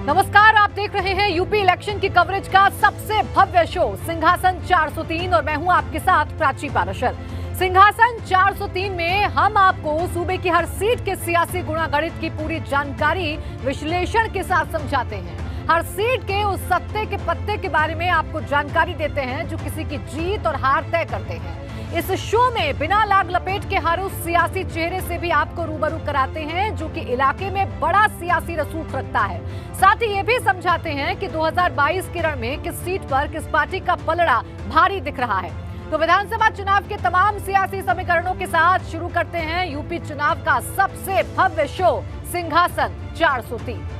नमस्कार, आप देख रहे हैं यूपी इलेक्शन की कवरेज का सबसे भव्य शो सिंहासन 403 और मैं हूं आपके साथ प्राची पाराशर। सिंहासन 403 में हम आपको सूबे की हर सीट के सियासी गुणागणित की पूरी जानकारी विश्लेषण के साथ समझाते हैं। हर सीट के उस सत्ते के पत्ते के बारे में आपको जानकारी देते हैं जो किसी की जीत और हार तय करते हैं। इस शो में बिना लाग लपेट के हर उस सियासी चेहरे से भी आपको रूबरू कराते हैं जो कि इलाके में बड़ा सियासी रसूख रखता है। साथ ही ये भी समझाते हैं कि 2022 के रण में किस सीट पर किस पार्टी का पलड़ा भारी दिख रहा है। तो विधानसभा चुनाव के तमाम सियासी समीकरणों के साथ शुरू करते हैं यूपी चुनाव का सबसे भव्य शो सिंहासन 403।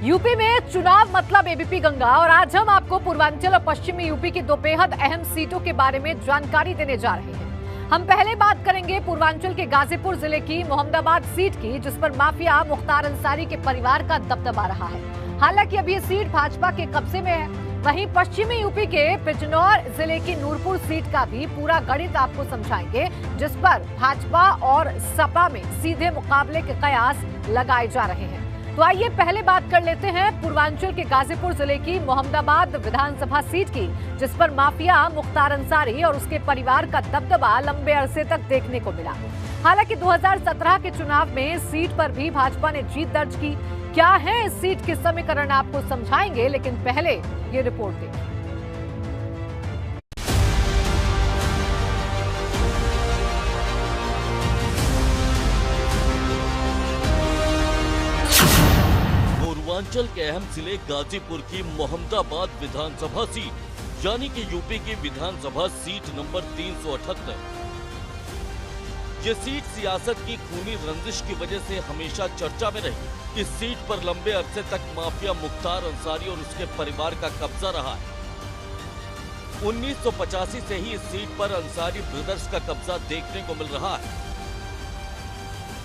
यूपी में चुनाव मतलब एबीपी गंगा और आज हम आपको पूर्वांचल और पश्चिमी यूपी की दो बेहद अहम सीटों के बारे में जानकारी देने जा रहे हैं। हम पहले बात करेंगे पूर्वांचल के गाजीपुर जिले की मोहम्मदाबाद सीट की, जिस पर माफिया मुख्तार अंसारी के परिवार का दबदबा रहा है। हालांकि अब ये सीट भाजपा के कब्जे में है। वहीं पश्चिमी यूपी के बिजनौर जिले की नूरपुर सीट का भी पूरा गणित आपको समझाएंगे, जिस पर भाजपा और सपा में सीधे मुकाबले के कयास लगाए जा रहे हैं। तो आइए पहले बात कर लेते हैं पूर्वांचल के गाजीपुर जिले की मोहम्मदाबाद विधानसभा सीट की, जिस पर माफिया मुख्तार अंसारी और उसके परिवार का दबदबा लंबे अरसे तक देखने को मिला। हालांकि 2017 के चुनाव में सीट पर भी भाजपा ने जीत दर्ज की। क्या है इस सीट के समीकरण आपको समझाएंगे, लेकिन पहले ये रिपोर्ट देखिए। पूर्वांचल के अहम जिले गाजीपुर की मोहम्मदाबाद विधानसभा सीट यानी कि यूपी की विधानसभा सीट नंबर 378। ये सीट सियासत की खूनी रंजिश की वजह से हमेशा चर्चा में रही। इस सीट पर लंबे अरसे तक माफिया मुख्तार अंसारी और उसके परिवार का कब्जा रहा है। 1985 से ही इस सीट पर अंसारी ब्रदर्स का कब्जा देखने को मिल रहा है।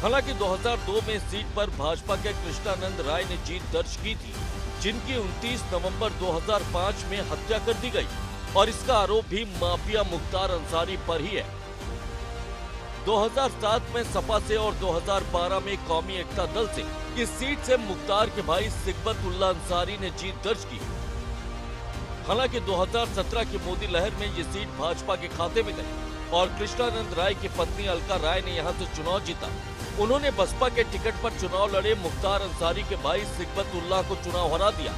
हालांकि 2002 में इस सीट पर भाजपा के कृष्णानंद राय ने जीत दर्ज की थी, जिनकी 29 नवंबर 2005 में हत्या कर दी गई और इसका आरोप भी माफिया मुख्तार अंसारी पर ही है। 2007 में सपा से और 2012 में कौमी एकता दल से इस सीट से मुख्तार के भाई सिकबतुल्ला अंसारी ने जीत दर्ज की। हालांकि 2017 की मोदी लहर में ये सीट भाजपा के खाते में गई और कृष्णानंद राय की पत्नी अलका राय ने यहां से चुनाव जीता। उन्होंने बसपा के टिकट पर चुनाव लड़े मुख्तार अंसारी के भाई सिकबतुल्ला को चुनाव हरा दिया।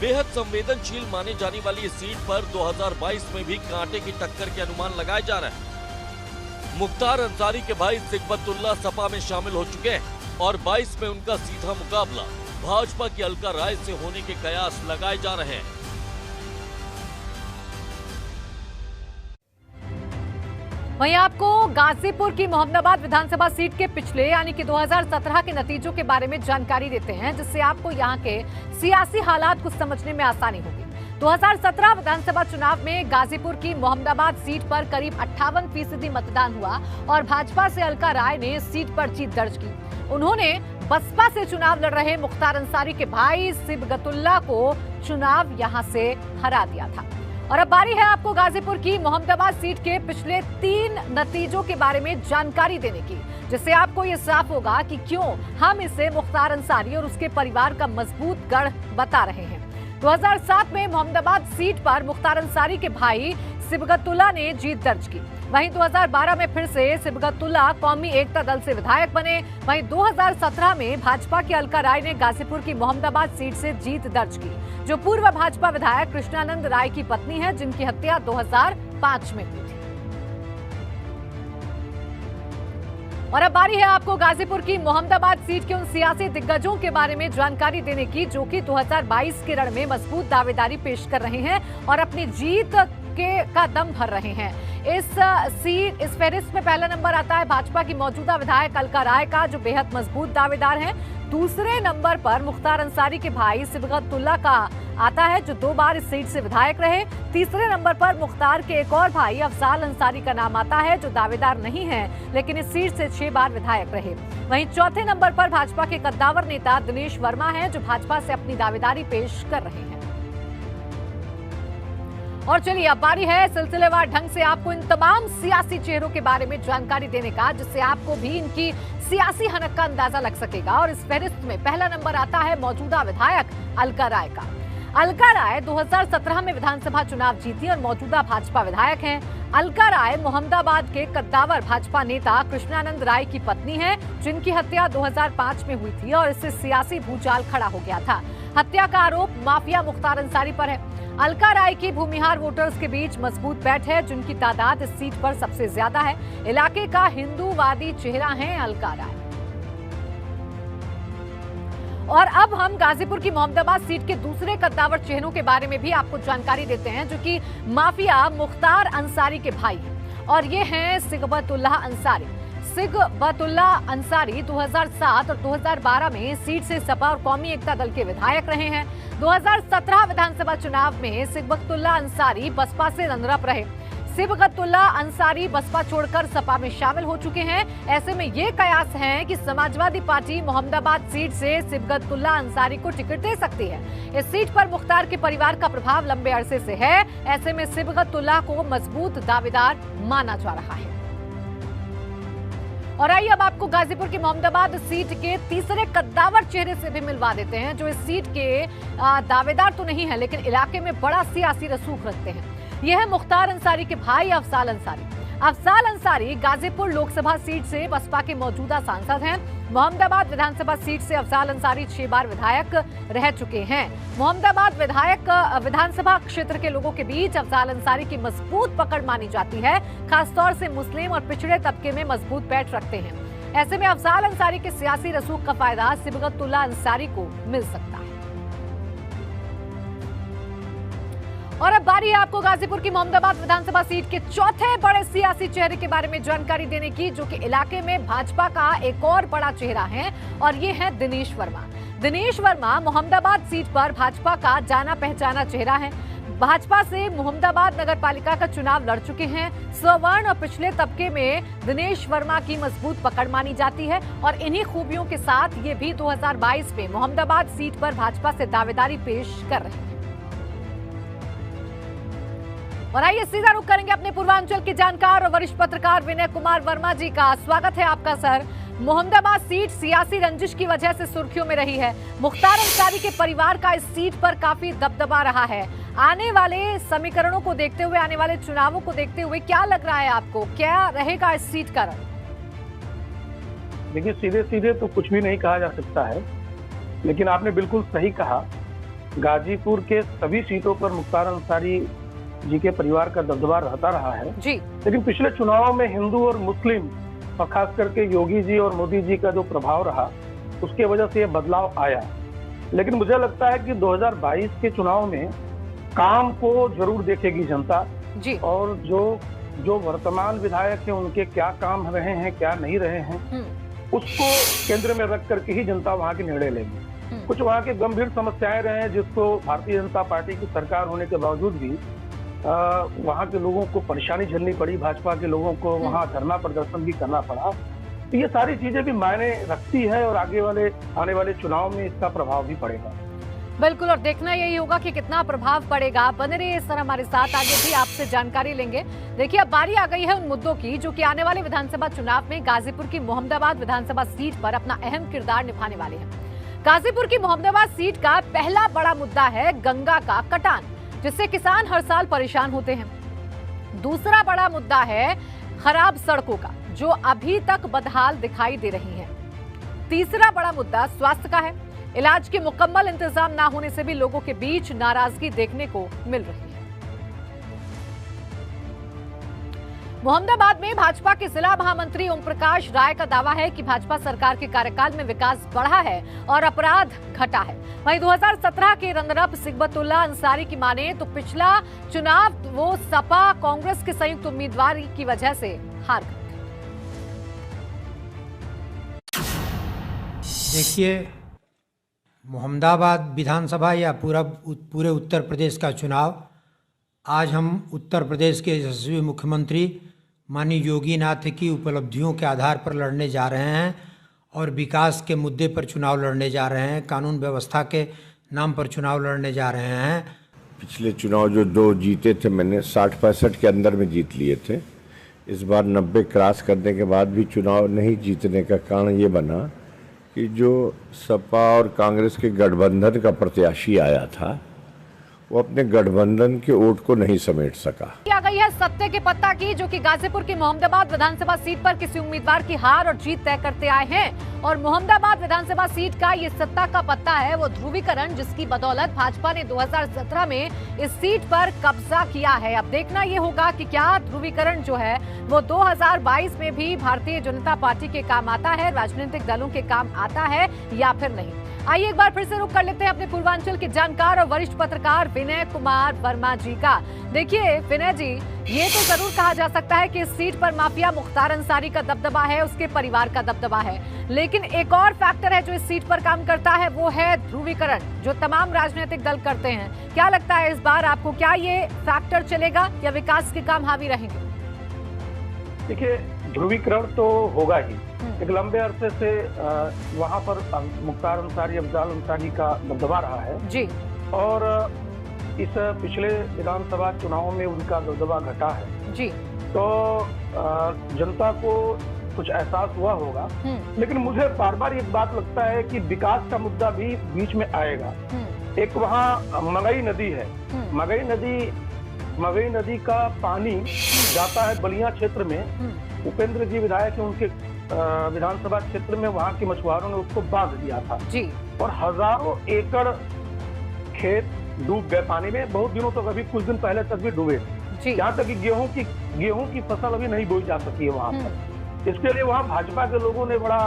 बेहद संवेदनशील माने जाने वाली इस सीट पर 2022 में भी कांटे की टक्कर के अनुमान लगाए जा रहे हैं। मुख्तार अंसारी के भाई सिकबतुल्ला सपा में शामिल हो चुके हैं और 22 में उनका सीधा मुकाबला भाजपा की अलका राय से होने के कयास लगाए जा रहे हैं। वहीं आपको गाजीपुर की मोहम्मदाबाद विधानसभा सीट के पिछले यानी कि 2017 के नतीजों के बारे में जानकारी देते हैं, जिससे आपको यहां के सियासी हालात को समझने में आसानी होगी। 2017 विधानसभा चुनाव में गाजीपुर की मोहम्मदाबाद सीट पर करीब 58% मतदान हुआ और भाजपा से अलका राय ने इस सीट पर जीत दर्ज की। उन्होंने बसपा से चुनाव लड़ रहे मुख्तार अंसारी के भाई सिबगतुल्ला को चुनाव यहां से हरा दिया था। और अब बारी है आपको गाजीपुर की मोहम्मदाबाद सीट के पिछले 3 नतीजों के बारे में जानकारी देने की, जिससे आपको ये साफ होगा कि क्यों हम इसे मुख्तार अंसारी और उसके परिवार का मजबूत गढ़ बता रहे हैं। 2007 में मोहम्मदाबाद सीट पर मुख्तार अंसारी के भाई सिबगतुल्ला ने जीत दर्ज की। वहीं 2012 में फिर से सिबगतुल्ला कौमी एकता दल से विधायक बने। वहीं 2017 में भाजपा की अलका राय ने गाजीपुर की मोहम्मदाबाद सीट से जीत दर्ज की, जो पूर्व भाजपा विधायक कृष्णानंद राय की पत्नी है, जिनकी हत्या 2005 में हुई थी। और अब बारी है आपको गाजीपुर की मोहम्मदाबाद सीट के उन सियासी दिग्गजों के बारे में जानकारी देने की जो कि 2022 के रण में मजबूत दावेदारी पेश कर रहे हैं और अपनी जीत का दम भर रहे हैं। इस फहरिस्त में पहला नंबर आता है भाजपा की मौजूदा विधायक अलका राय का, जो बेहद मजबूत दावेदार हैं। दूसरे नंबर पर मुख्तार अंसारी के भाई सिबगतुल्ला का आता है, जो 2 बार इस सीट से विधायक रहे। तीसरे नंबर पर मुख्तार के एक और भाई अफजाल अंसारी का नाम आता है, जो दावेदार नहीं है लेकिन इस सीट से 6 बार विधायक रहे। वहीं चौथे नंबर पर भाजपा के कद्दावर नेता दिनेश वर्मा हैं, जो भाजपा से अपनी दावेदारी पेश कर रहे हैं। और चलिए अब बारी है सिलसिलेवार ढंग से आपको इन तमाम सियासी चेहरों के बारे में जानकारी देने का, जिससे आपको भी इनकी सियासी हनक का अंदाजा लग सकेगा। और इस फहरिस्त में पहला नंबर आता है मौजूदा विधायक अलका राय का। अलका राय 2017 में विधानसभा चुनाव जीती और मौजूदा भाजपा विधायक हैं। अलका राय मोहम्मदाबाद के कद्दावर भाजपा नेता कृष्णानंद राय की पत्नी हैं, जिनकी हत्या 2005 में हुई थी और इससे सियासी भूचाल खड़ा हो गया था। हत्या का आरोप माफिया मुख्तार अंसारी पर है। अलका राय की भूमिहार वोटर्स के बीच मजबूत बैठ है, जिनकी तादाद इस सीट पर सबसे ज्यादा है। इलाके का हिंदूवादी चेहरा है अलका राय। और अब हम गाजीपुर की मोहम्मदाबाद सीट के दूसरे कद्दावर चेहरों के बारे में भी आपको जानकारी देते हैं, जो कि माफिया मुख्तार अंसारी के भाई हैं। और ये हैं सिगबतुल्ला अंसारी। सिगबतुल्ला अंसारी 2007 और 2012 में सीट से सपा और कौमी एकता दल के विधायक रहे हैं। 2017 विधानसभा चुनाव में सिगबतुल्ला अंसारी बसपा से रनर-अप रहे। सिबगतुल्ला अंसारी बसपा छोड़कर सपा में शामिल हो चुके हैं। ऐसे में ये कयास है कि समाजवादी पार्टी मोहम्मदाबाद सीट से सिबगतुल्ला अंसारी को टिकट दे सकती है। इस सीट पर मुख्तार के परिवार का प्रभाव लंबे अरसे से है। ऐसे में सिबगतुल्ला को मजबूत दावेदार माना जा रहा है। और आइए अब आपको गाजीपुर की मोहम्मदाबाद सीट के तीसरे कद्दावर चेहरे से भी मिलवा देते हैं, जो इस सीट के दावेदार तो नहीं है लेकिन इलाके में बड़ा सियासी रसूख रखते हैं। यह है मुख्तार अंसारी के भाई अफजाल अंसारी। अफजाल अंसारी गाजीपुर लोकसभा सीट से बसपा के मौजूदा सांसद हैं। मोहम्मदाबाद विधानसभा सीट से अफजाल अंसारी 6 बार विधायक रह चुके हैं। मोहम्मदाबाद विधानसभा क्षेत्र के लोगों के बीच अफजाल अंसारी की मजबूत पकड़ मानी जाती है। खासतौर से मुस्लिम और पिछड़े तबके में मजबूत पैठ रखते हैं। ऐसे में अफजाल अंसारी के सियासी रसूख का फायदा सिबगतुल्ला अंसारी को मिल सकता है। और अब बारी है आपको गाजीपुर की मोहम्मदाबाद विधानसभा सीट के चौथे बड़े सियासी चेहरे के बारे में जानकारी देने की, जो कि इलाके में भाजपा का एक और बड़ा चेहरा है, और ये है दिनेश वर्मा। दिनेश वर्मा मोहम्मदाबाद सीट पर भाजपा का जाना पहचाना चेहरा है। भाजपा से मोहम्मदाबाद नगर पालिका का चुनाव लड़ चुके हैं। सवर्ण और पिछले तबके में दिनेश वर्मा की मजबूत पकड़ मानी जाती है और इन्हीं खूबियों के साथ ये भी 2022 में मोहम्मदाबाद सीट पर भाजपा से दावेदारी पेश कर रहे हैं। और आइए सीधा रुख करेंगे अपने पूर्वांचल के जानकार और वरिष्ठ पत्रकार विनय कुमार वर्मा जी का। स्वागत है आपका सर। मोहम्मदाबाद सीट सियासी रंजिश की वजह से सुर्खियों में रही है। मुख्तार अंसारी के परिवार का इस सीट पर काफी दबदबा रहा है। आने वाले समीकरणों को देखते हुए, आने वाले चुनावों को देखते हुए क्या लग रहा है आपको, क्या रहेगा इस सीट का रंग? देखिए, सीधे सीधे तो कुछ भी नहीं कहा जा सकता है, लेकिन आपने बिल्कुल सही कहा। गाजीपुर के सभी सीटों पर मुख्तार अंसारी जी के परिवार का दबदबा रहता रहा है जी। लेकिन पिछले चुनावों में हिंदू और मुस्लिम और खास करके योगी जी और मोदी जी का जो प्रभाव रहा, उसके वजह से ये बदलाव आया। लेकिन मुझे लगता है कि 2022 के चुनाव में काम को जरूर देखेगी जनता जी। और जो वर्तमान विधायक हैं उनके क्या काम रहे हैं, क्या नहीं रहे हैं, उसको केंद्र में रख करके ही जनता वहाँ के निर्णय लेगी। कुछ वहाँ के गंभीर समस्याएं रहे हैं जिसको भारतीय जनता पार्टी की सरकार होने के बावजूद भी वहाँ के लोगों को परेशानी झेलनी पड़ी, भाजपा के लोगों को वहाँ धरना प्रदर्शन भी करना पड़ा। तो ये सारी चीजें भी मायने रखती है और आने वाले चुनाव में इसका प्रभाव भी पड़ेगा। बिल्कुल, और देखना यही होगा कि कितना प्रभाव पड़ेगा। बने रहिए इस तरह हमारे साथ, आगे भी आपसे जानकारी लेंगे। देखिए, अब बारी आ गई है उन मुद्दों की जो कि आने वाले विधानसभा चुनाव में गाजीपुर की मोहम्मदाबाद विधानसभा सीट पर अपना अहम किरदार निभाने वाले हैं। गाजीपुर की मोहम्मदाबाद सीट का पहला बड़ा मुद्दा है गंगा का कटान, जिससे किसान हर साल परेशान होते हैं। दूसरा बड़ा मुद्दा है खराब सड़कों का, जो अभी तक बदहाल दिखाई दे रही हैं। तीसरा बड़ा मुद्दा स्वास्थ्य का है। इलाज के मुकम्मल इंतजाम ना होने से भी लोगों के बीच नाराजगी देखने को मिल रही है। मोहम्मदाबाद में भाजपा के जिला महामंत्री ओम प्रकाश राय का दावा है कि भाजपा सरकार के कार्यकाल में विकास बढ़ा है और अपराध घटा है। वहीं 2017 के रनरअप सिकबतुल्ला अंसारी की माने तो पिछला चुनाव वो सपा कांग्रेस के संयुक्त उम्मीदवार की वजह से हार गए। देखिए, मोहम्मदाबाद विधानसभा या पूरे उत्तर प्रदेश का चुनाव आज हम उत्तर प्रदेश के यशस्वी मुख्यमंत्री माननीय योगी नाथ की उपलब्धियों के आधार पर लड़ने जा रहे हैं और विकास के मुद्दे पर चुनाव लड़ने जा रहे हैं, कानून व्यवस्था के नाम पर चुनाव लड़ने जा रहे हैं। पिछले चुनाव जो 2 जीते थे मैंने 60-65 के अंदर में जीत लिए थे। इस बार 90 क्रॉस करने के बाद भी चुनाव नहीं जीतने का कारण ये बना कि जो सपा और कांग्रेस के गठबंधन का प्रत्याशी आया था वो अपने गठबंधन के वोट को नहीं समेट सका। आ गई है सत्ते के पत्ता की, जो कि गाजीपुर की मोहम्मदाबाद विधानसभा सीट पर किसी उम्मीदवार की हार और जीत तय करते आए हैं और मोहम्मदाबाद विधानसभा सीट का ये सत्ता का पत्ता है वो ध्रुवीकरण, जिसकी बदौलत भाजपा ने 2017 में इस सीट पर कब्जा किया है। अब देखना ये होगा कि क्या ध्रुवीकरण जो है वो 2022 में भी भारतीय जनता पार्टी के काम आता है, राजनीतिक दलों के काम आता है या फिर नहीं। आइए एक बार फिर से रुख कर लेते हैं अपने पूर्वांचल के जानकार और वरिष्ठ पत्रकार विनय कुमार वर्मा जी का। देखिए विनय जी, ये तो जरूर कहा जा सकता है कि इस सीट पर माफिया मुख्तार अंसारी का दबदबा है, उसके परिवार का दबदबा है, लेकिन एक और फैक्टर है जो इस सीट पर काम करता है, वो है ध्रुवीकरण, जो तमाम राजनीतिक दल करते हैं। क्या लगता है इस बार आपको, क्या ये फैक्टर चलेगा या विकास के काम हावी रहेंगे? देखिए, ध्रुवीकरण तो होगा ही। एक लंबे अरसे से वहाँ पर मुख्तार अंसारी, अफजाल अंसारी का दबदबा रहा है जी, और इस पिछले विधानसभा चुनाव में उनका दबदबा घटा है जी। तो जनता को कुछ एहसास हुआ होगा, लेकिन मुझे बार बार एक बात लगता है कि विकास का मुद्दा भी बीच में आएगा। एक वहाँ मगई नदी है, मगई नदी का पानी जाता है बलिया क्षेत्र में। उपेंद्र जी विधायक हैं, उनके विधानसभा क्षेत्र में वहाँ के मछुआरों ने उसको बांध दिया था जी, और हजारों एकड़ खेत डूब गए पानी में। बहुत दिनों तक, अभी कुछ दिन पहले तक भी डूबे थे। यहाँ तक कि गेहूं की फसल अभी नहीं बोई जा सकी है वहाँ पर। इसके लिए वहाँ भाजपा के लोगों ने बड़ा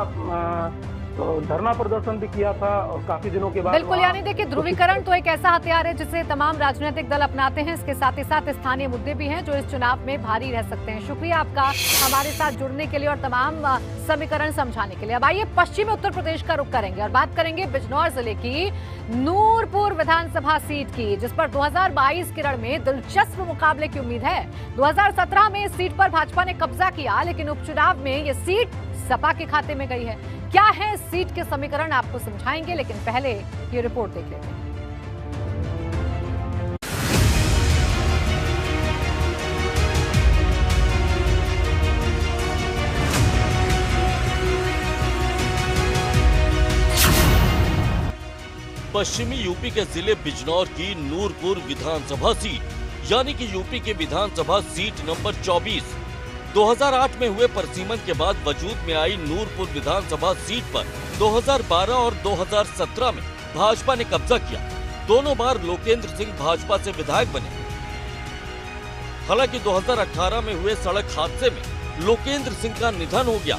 धरना प्रदर्शन भी किया था और काफी दिनों के बाद बिल्कुल। यानी देखिए, ध्रुवीकरण तो एक ऐसा हथियार है जिसे तमाम राजनीतिक दल अपनाते हैं। इसके साथ ही साथ स्थानीय मुद्दे भी हैं जो इस चुनाव में भारी रह सकते हैं। शुक्रिया आपका हमारे साथ जुड़ने के लिए और तमाम समीकरण समझाने के लिए। अब आइए पश्चिमी उत्तर प्रदेश का रुख करेंगे और बात करेंगे बिजनौर जिले की नूरपुर विधानसभा सीट की, जिस पर 2022 के रण में दिलचस्प मुकाबले की उम्मीद है। 2017 में इस सीट पर भाजपा ने कब्जा किया, लेकिन उपचुनाव में ये सीट सपा के खाते में गई है। क्या है इस सीट के समीकरण, आपको समझाएंगे, लेकिन पहले ये रिपोर्ट देख लेते हैं। पश्चिमी यूपी के जिले बिजनौर की नूरपुर विधानसभा सीट, यानी कि यूपी के विधानसभा सीट नंबर 24, 2008 में हुए परसीमन के बाद वजूद में आई नूरपुर विधानसभा सीट पर 2012 और 2017 में भाजपा ने कब्जा किया। दोनों बार लोकेंद्र सिंह भाजपा से विधायक बने। हालांकि 2018 में हुए सड़क हादसे में लोकेंद्र सिंह का निधन हो गया,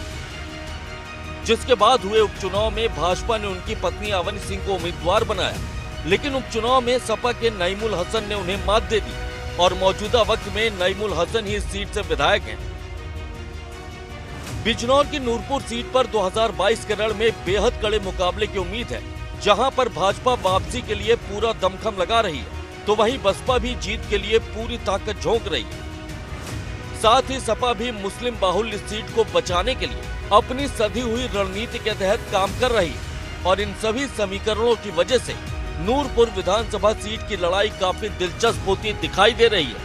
जिसके बाद हुए उपचुनाव में भाजपा ने उनकी पत्नी अवनी सिंह को उम्मीदवार बनाया, लेकिन उपचुनाव में सपा के नईमुल हसन ने उन्हें मात दे दी और मौजूदा वक्त में नईमुल हसन ही इस सीट से विधायक हैं। बिजनौर की नूरपुर सीट पर 2022 के रण में बेहद कड़े मुकाबले की उम्मीद है, जहां पर भाजपा वापसी के लिए पूरा दमखम लगा रही है, तो वहीं बसपा भी जीत के लिए पूरी ताकत झोंक रही है। साथ ही सपा भी मुस्लिम बाहुल्य सीट को बचाने के लिए अपनी सधी हुई रणनीति के तहत काम कर रही है और इन सभी समीकरणों की वजह से नूरपुर विधानसभा सीट की लड़ाई काफी दिलचस्प होती दिखाई दे रही है।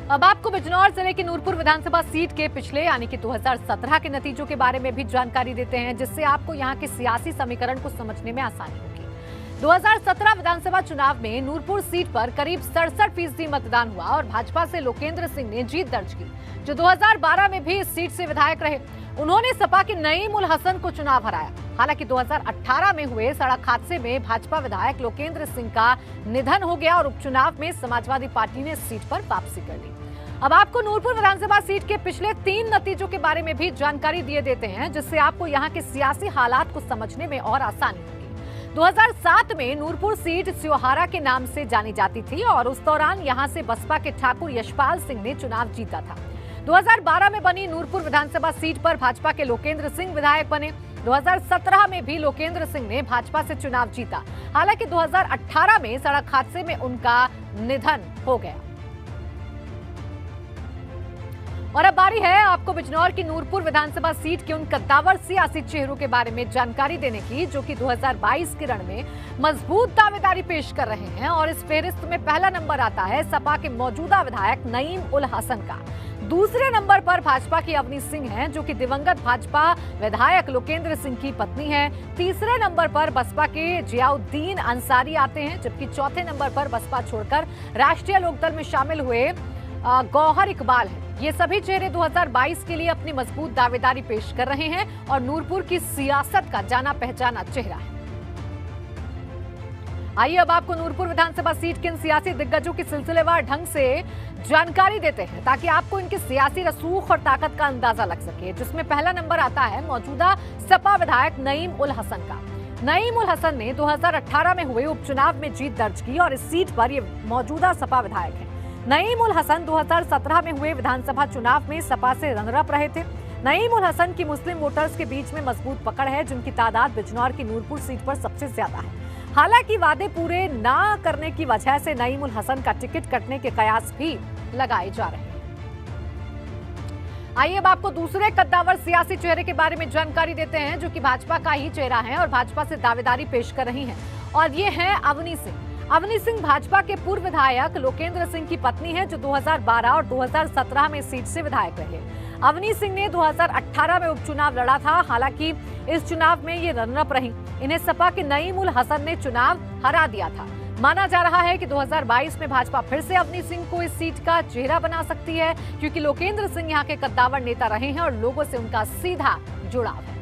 अब आपको बिजनौर जिले की नूरपुर विधानसभा सीट के पिछले यानी कि 2017 के नतीजों के बारे में भी जानकारी देते हैं, जिससे आपको यहां के सियासी समीकरण को समझने में आसानी होगी। 2017 विधानसभा चुनाव में नूरपुर सीट पर करीब 67% मतदान हुआ और भाजपा से लोकेंद्र सिंह ने जीत दर्ज की, जो 2012 में भी इस सीट से विधायक रहे। उन्होंने सपा के नईमुल हसन को चुनाव हराया। हालांकि 2018 में हुए सड़क हादसे में भाजपा विधायक लोकेंद्र सिंह का निधन हो गया और उपचुनाव में समाजवादी पार्टी ने सीट पर वापसी कर ली। अब आपको नूरपुर विधानसभा सीट के पिछले 3 नतीजों के बारे में भी जानकारी दिए देते हैं, जिससे आपको यहाँ के सियासी हालात को समझने में और आसानी होगी। 2007 में नूरपुर सीट स्योहारा के नाम से जानी जाती थी और उस दौरान यहां से बसपा के ठाकुर यशपाल सिंह ने चुनाव जीता था। 2012 में बनी नूरपुर विधानसभा सीट पर भाजपा के लोकेंद्र सिंह विधायक बने। 2017 में भी लोकेंद्र सिंह ने भाजपा से चुनाव जीता। हालांकि 2018 में सड़क हादसे में उनका निधन हो गया। और अब बारी है आपको बिजनौर की नूरपुर विधानसभा सीट के उन कद्दावर सियासी चेहरों के बारे में जानकारी देने की, जो कि 2022 के रण में मजबूत दावेदारी पेश कर रहे हैं। और इस फेहरिस्त में पहला नंबर आता है सपा के मौजूदा विधायक नईम उल हसन का। दूसरे नंबर पर भाजपा की अवनी सिंह हैं, जो कि दिवंगत भाजपा विधायक लोकेंद्र सिंह की पत्नी है। तीसरे नंबर पर बसपा के जियाउद्दीन अंसारी आते हैं, जबकि चौथे नंबर पर बसपा छोड़कर राष्ट्रीय लोकदल में शामिल हुए गौहर इकबाल है। ये सभी चेहरे 2022 के लिए अपनी मजबूत दावेदारी पेश कर रहे हैं और नूरपुर की सियासत का जाना पहचाना चेहरा है। आइए अब आपको नूरपुर विधानसभा सीट के इन सियासी दिग्गजों की सिलसिलेवार ढंग से जानकारी देते हैं, ताकि आपको इनकी सियासी रसूख और ताकत का अंदाजा लग सके। जिसमें पहला नंबर आता है मौजूदा सपा विधायक नईम उल हसन का। नईम उल हसन ने 2018 में हुए उपचुनाव में जीत दर्ज की और इस सीट पर ये मौजूदा सपा विधायक है। नईम उल हसन 2017 में हुए विधानसभा चुनाव में सपा से रनर-अप रहे थे। नईम उल हसन की मुस्लिम वोटर्स के बीच में मजबूत पकड़ है, जिनकी तादाद बिजनौर की नूरपुर सीट पर सबसे ज्यादा है। हालांकि वादे पूरे ना करने की वजह से नईम उल हसन का टिकट कटने के कयास भी लगाए जा रहे हैं। आइए अब आपको दूसरे कद्दावर सियासी चेहरे के बारे में जानकारी देते हैं, जो कि भाजपा का ही चेहरा है और भाजपा से दावेदारी पेश कर रही हैं, और ये है अवनी सिंह। अवनी सिंह भाजपा के पूर्व विधायक लोकेंद्र सिंह की पत्नी है, जो 2012 और 2017 में सीट से विधायक रहे। अवनी सिंह ने 2018 में उपचुनाव लड़ा था। हालांकि इस चुनाव में ये रनर-अप रही। इन्हें सपा के नईम उल हसन ने चुनाव हरा दिया था। माना जा रहा है कि 2022 में भाजपा फिर से अवनी सिंह को इस सीट का चेहरा बना सकती है, क्योंकि लोकेंद्र सिंह यहाँ के कद्दावर नेता रहे हैं और लोगों से उनका सीधा जुड़ाव है।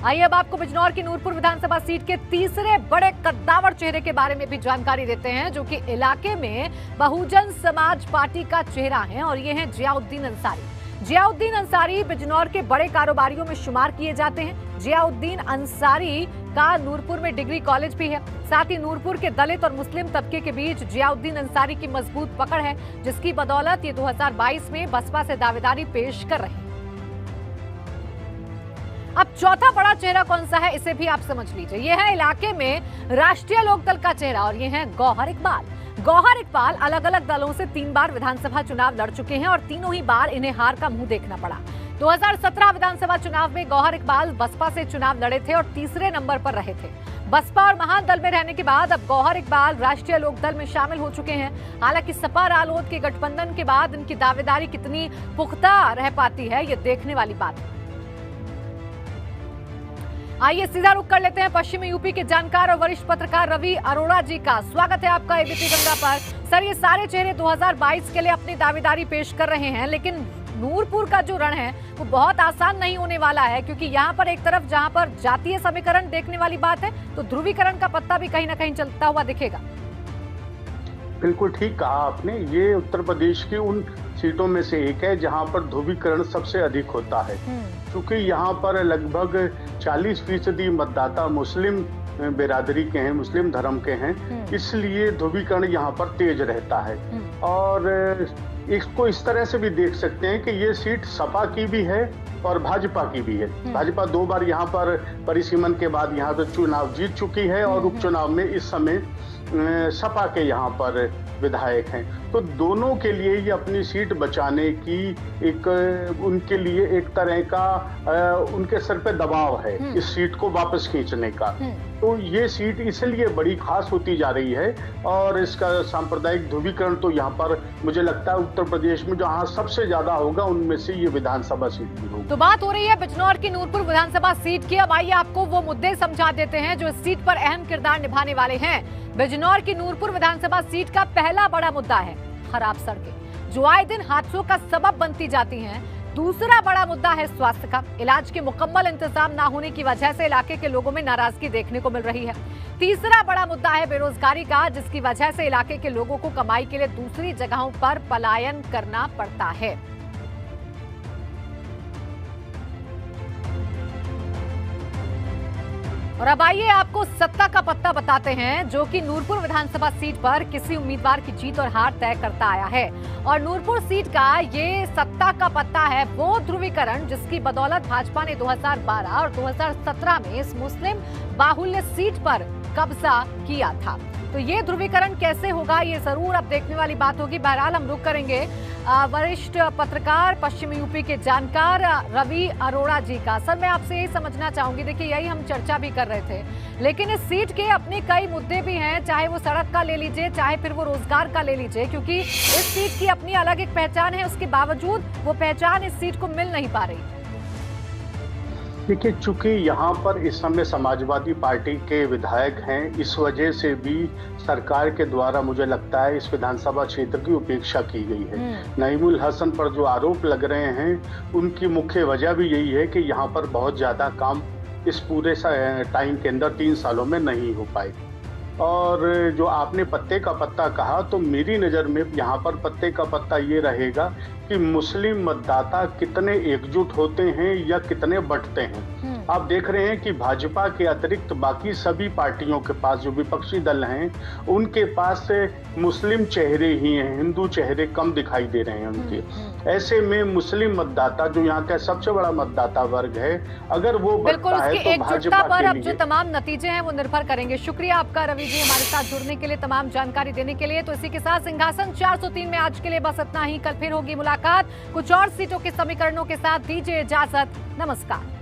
आइए अब आपको बिजनौर की नूरपुर विधानसभा सीट के तीसरे बड़े कद्दावर चेहरे के बारे में भी जानकारी देते हैं, जो कि इलाके में बहुजन समाज पार्टी का चेहरा है, और ये हैं जियाउद्दीन अंसारी। जियाउद्दीन अंसारी बिजनौर के बड़े कारोबारियों में शुमार किए जाते हैं। जियाउद्दीन अंसारी का नूरपुर में डिग्री कॉलेज भी है। साथ ही नूरपुर के दलित और मुस्लिम तबके के बीच जियाउद्दीन अंसारी की मजबूत पकड़ है, जिसकी बदौलत ये 2022 में बसपा से दावेदारी पेश कर रहे हैं। अब चौथा बड़ा चेहरा कौन सा है, इसे भी आप समझ लीजिए। यह है इलाके में राष्ट्रीय लोकदल का चेहरा, और ये है गौहर इकबाल। गौहर इकबाल अलग अलग दलों से 3 बार विधानसभा चुनाव लड़ चुके हैं और तीनों ही बार इन्हें हार का मुंह देखना पड़ा। 2017 विधानसभा चुनाव में गौहर इकबाल बसपा से चुनाव लड़े थे और तीसरे नंबर पर रहे थे। बसपा और महादल में रहने के बाद अब गौहर इकबाल राष्ट्रीय लोकदल में शामिल हो चुके हैं। हालांकि सपा रालोद के गठबंधन के बाद इनकी दावेदारी कितनी पुख्ता रह पाती है, ये देखने वाली बात है। आइए सीधा रुख कर लेते हैं पश्चिमी यूपी के जानकार और वरिष्ठ पत्रकार रवि अरोड़ा जी का। स्वागत है आपका एबीपी गंगा पर। सर, ये सारे चेहरे 2022 के लिए अपनी दावेदारी पेश कर रहे हैं, लेकिन नूरपुर का जो रण है वो बहुत आसान नहीं होने वाला है, क्योंकि यहाँ पर एक तरफ जहाँ पर जातीय समीकरण देखने वाली बात है, तो ध्रुवीकरण का पत्ता भी कहीं ना कहीं चलता हुआ दिखेगा। बिल्कुल ठीक कहा आपने। ये उत्तर प्रदेश की उन सीटों में से एक है जहां पर ध्रुवीकरण सबसे अधिक होता है, क्योंकि यहाँ पर लगभग 40% मतदाता मुस्लिम बिरादरी के हैं, मुस्लिम धर्म के हैं, इसलिए ध्रुवीकरण यहाँ पर तेज रहता है। और इसको इस तरह से भी देख सकते हैं कि ये सीट सपा की भी है और भाजपा की भी है। भाजपा 2 बार यहाँ पर परिसीमन के बाद यहाँ पर चुनाव जीत चुकी है और उपचुनाव में इस समय सपा के यहाँ पर विधायक हैं। तो दोनों के लिए ये अपनी सीट बचाने की एक उनके लिए एक तरह का उनके सर पे दबाव है इस सीट को वापस खींचने का। तो ये सीट इसलिए बड़ी खास होती जा रही है और इसका सांप्रदायिक ध्रुवीकरण तो यहाँ पर मुझे लगता है उत्तर प्रदेश में जहाँ सबसे ज्यादा होगा उनमें से ये विधानसभा सीट भी होगी। तो बात हो रही है बिजनौर की नूरपुर विधानसभा सीट की। अब आइए आपको वो मुद्दे समझा देते हैं जो इस सीट पर अहम किरदार निभाने वाले हैं। बिजनौर की नूरपुर विधानसभा सीट का पहला बड़ा मुद्दा है खराब सड़कें, जो आए दिन हादसों का सबब बनती जाती हैं। दूसरा बड़ा मुद्दा है स्वास्थ्य का। इलाज के मुकम्मल इंतजाम ना होने की वजह से इलाके के लोगों में नाराजगी देखने को मिल रही है। तीसरा बड़ा मुद्दा है बेरोजगारी का, जिसकी वजह से इलाके के लोगों को कमाई के लिए दूसरी जगहों पर पलायन करना पड़ता है। और अब आइए आपको सत्ता का पत्ता बताते हैं, जो कि नूरपुर विधानसभा सीट पर किसी उम्मीदवार की जीत और हार तय करता आया है। और नूरपुर सीट का ये सत्ता का पत्ता है वो ध्रुवीकरण जिसकी बदौलत भाजपा ने 2012 और 2017 में इस मुस्लिम बाहुल्य सीट पर कब्जा किया था। तो ये ध्रुवीकरण कैसे होगा, ये जरूर अब देखने वाली बात होगी। बहरहाल हम रुक करेंगे वरिष्ठ पत्रकार, पश्चिमी यूपी के जानकार रवि अरोड़ा जी का। सर, मैं आपसे यही समझना चाहूंगी, देखिए यही हम चर्चा भी कर रहे थे, लेकिन इस सीट के अपने कई मुद्दे भी हैं, चाहे वो सड़क का ले लीजिए, चाहे फिर वो रोजगार का ले लीजिए, क्योंकि इस सीट की अपनी अलग एक पहचान है, उसके बावजूद वो पहचान इस सीट को मिल नहीं पा रही। देखिए, चूंकि यहाँ पर इस समय समाजवादी पार्टी के विधायक हैं, इस वजह से भी सरकार के द्वारा मुझे लगता है इस विधानसभा क्षेत्र की उपेक्षा की गई है। नईमुल हसन पर जो आरोप लग रहे हैं, उनकी मुख्य वजह भी यही है कि यहाँ पर बहुत ज्यादा काम इस पूरे टाइम के अंदर 3 सालों में नहीं हो पाए। और जो आपने पत्ते का पत्ता कहा, तो मेरी नज़र में यहाँ पर पत्ते का पत्ता ये रहेगा कि मुस्लिम मतदाता कितने एकजुट होते हैं या कितने बंटते हैं। आप देख रहे हैं कि भाजपा के अतिरिक्त बाकी सभी पार्टियों के पास, जो विपक्षी दल हैं, उनके पास मुस्लिम चेहरे ही हैं, हिंदू चेहरे कम दिखाई दे रहे हैं उनके। ऐसे में मुस्लिम मतदाता, जो यहाँ का सबसे बड़ा मतदाता वर्ग है, अगर वो बढ़ता है तो भाजपा पर के अब लिए जो तमाम नतीजे हैं वो निर्भर करेंगे। शुक्रिया आपका रवि जी, हमारे साथ जुड़ने के लिए, तमाम जानकारी देने के लिए। तो इसी के साथ सिंहासन 403 में आज के लिए बस इतना ही। कल फिर होगी मुलाकात कुछ और सीटों के समीकरणों के साथ। दीजिए इजाजत, नमस्कार।